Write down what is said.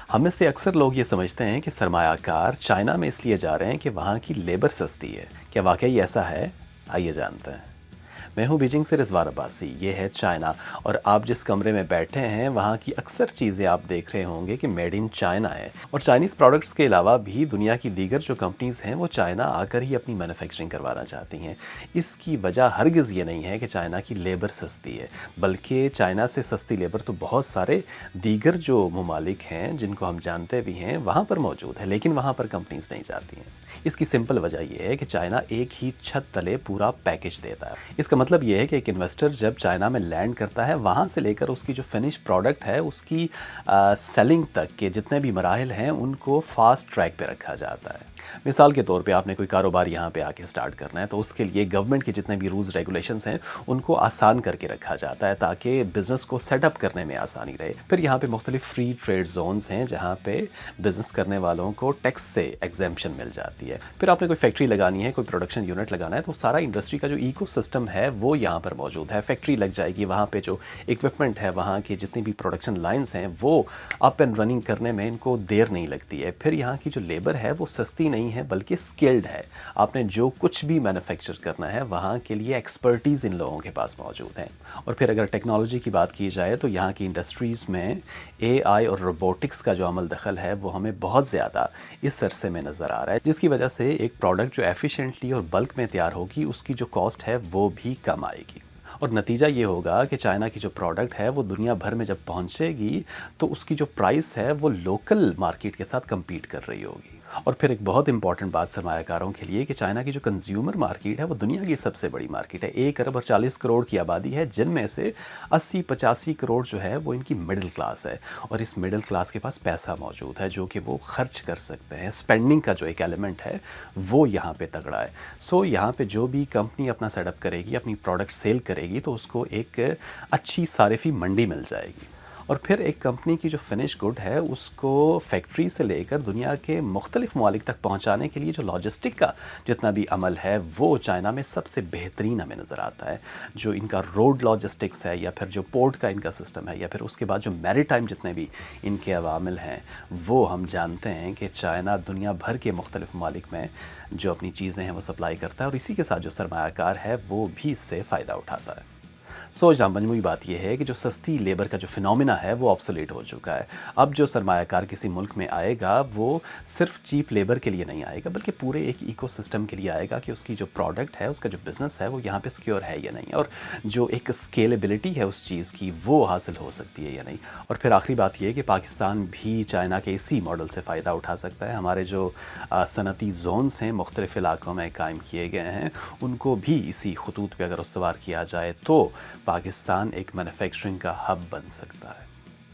हम में से अक्सर लोग ये समझते हैं कि सरमायाकार चाइना में इसलिए जा रहे हैं कि वहाँ की लेबर सस्ती है। क्या वाकई ऐसा है? आइए जानते हैं। मैं हूँ बीजिंग से रिजवान अब्बासी। ये है चाइना और आप जिस कमरे में बैठे हैं वहाँ की अक्सर चीज़ें आप देख रहे होंगे कि मेड इन चाइना है। और चाइनीज़ प्रोडक्ट्स के अलावा भी दुनिया की दीगर जो कंपनीज़ हैं वो चाइना आकर ही अपनी मैन्युफैक्चरिंग करवाना चाहती हैं। इसकी वजह हरगिज़ ये नहीं है कि चाइना की लेबर सस्ती है, बल्कि चाइना से सस्ती लेबर तो बहुत सारे दीगर जो ममालिक हैं जिनको हम जानते भी हैं वहाँ पर मौजूद है, लेकिन वहाँ पर कंपनीज़ नहीं जाती हैं। इसकी सिंपल वजह यह है कि चाइना एक ही छत तले पूरा पैकेज देता है। इसका मतलब यह है कि एक इन्वेस्टर जब चाइना में लैंड करता है, वहाँ से लेकर उसकी जो फिनिश प्रोडक्ट है उसकी सेलिंग तक के जितने भी मराहिल हैं उनको फास्ट ट्रैक पे रखा जाता है। मिसाल के तौर पे आपने कोई कारोबार यहाँ पे आके स्टार्ट करना है तो उसके लिए गवर्नमेंट के जितने भी रूल्स रेगुलेशंस हैं उनको आसान करके रखा जाता है ताकि बिज़नेस को सेटअप करने में आसानी रहे। फिर यहाँ पे मुख्तलिफ फ्री ट्रेड जोन्स हैं जहाँ पे बिज़नेस करने वालों को टैक्स से एग्जेम्पशन मिल जाती है। फिर आपने कोई फैक्ट्री लगानी है, कोई प्रोडक्शन यूनिट लगाना है तो सारा इंडस्ट्री का जो इको सिस्टम है वो यहाँ पर मौजूद है। फैक्ट्री लग जाएगी, वहाँ पर जो इक्विपमेंट है, वहाँ की जितनी भी प्रोडक्शन लाइन्स हैं वो अप एंड रनिंग करने में इनको देर नहीं लगती है। फिर यहाँ की जो लेबर है वो सस्ती नहीं है बल्कि स्किल्ड है। आपने जो कुछ भी मैन्युफैक्चर करना है वहाँ के लिए एक्सपर्टीज़ इन लोगों के पास मौजूद है। और फिर अगर टेक्नोलॉजी की बात की जाए तो यहाँ की इंडस्ट्रीज़ में एआई और रोबोटिक्स का जो अमल दखल है वो हमें बहुत ज़्यादा इस अरसे में नज़र आ रहा है, जिसकी वजह से एक प्रोडक्ट जो एफिशिएंटली और बल्क में तैयार होगी उसकी जो कॉस्ट है वो भी कम आएगी। और नतीजा ये होगा कि चाइना की जो प्रोडक्ट है वो दुनिया भर में जब पहुंचेगी तो उसकी जो प्राइस है वो लोकल मार्केट के साथ compete कर रही होगी। और फिर एक बहुत इंपॉर्टेंट बात सरमायाकारों के लिए कि चाइना की जो कंज्यूमर मार्केट है वो दुनिया की सबसे बड़ी मार्केट है। 1 अरब और 40 करोड़ की आबादी है, जिनमें से 80-85 करोड़ जो है वो इनकी मिडिल क्लास है। और इस मिडिल क्लास के पास पैसा मौजूद है जो कि वो खर्च कर सकते हैं। स्पेंडिंग का जो एक एलिमेंट है वो यहाँ पे तगड़ा है। सो यहाँ पे जो भी कंपनी अपना सेटअप करेगी, अपनी प्रोडक्ट सेल करेगी तो उसको एक अच्छी सारिफी मंडी मिल जाएगी। और फिर एक कंपनी की जो फिनिश गुड है उसको फैक्ट्री से लेकर दुनिया के मुख्तलिफ ममालिक तक पहुंचाने के लिए जो लॉजिस्टिक का जितना भी अमल है वो चाइना में सबसे बेहतरीन हमें नज़र आता है। जो इनका रोड लॉजिस्टिक्स है या फिर जो पोर्ट का इनका सिस्टम है या फिर उसके बाद जो मैरीटाइम जितने भी इनके अवामिल हैं वो हम जानते हैं कि चाइना दुनिया भर के मुख्तलिफ ममालिक में जो अपनी चीज़ें हैं वो सप्लाई करता है और इसी के साथ जो सरमायाकार है वो भी इससे फ़ायदा उठाता है। सोचना मजमूई बात यह है कि जो सस्ती लेबर का जो फिनोमिना है वो ऑब्सोलेट हो चुका है। अब जो सरमायाकार किसी मुल्क में आएगा वो सिर्फ चीप लेबर के लिए नहीं आएगा बल्कि पूरे एक इकोसिस्टम के लिए आएगा कि उसकी जो प्रोडक्ट है, उसका जो बिज़नेस है वो यहाँ पे सिक्योर है या नहीं, और जो एक स्केलेबिलिटी है उस चीज़ की वो हासिल हो सकती है या नहीं। और फिर आखिरी बात यह है कि पाकिस्तान भी चाइना के इसी मॉडल से फ़ायदा उठा सकता है। हमारे जो सनती जोन्स हैं मुख्तलिफ इलाकों में कायम किए गए हैं उनको भी इसी खतूत पे अगर उस्तवार किया जाए तो पाकिस्तान एक मैन्युफैक्चरिंग का हब बन सकता है।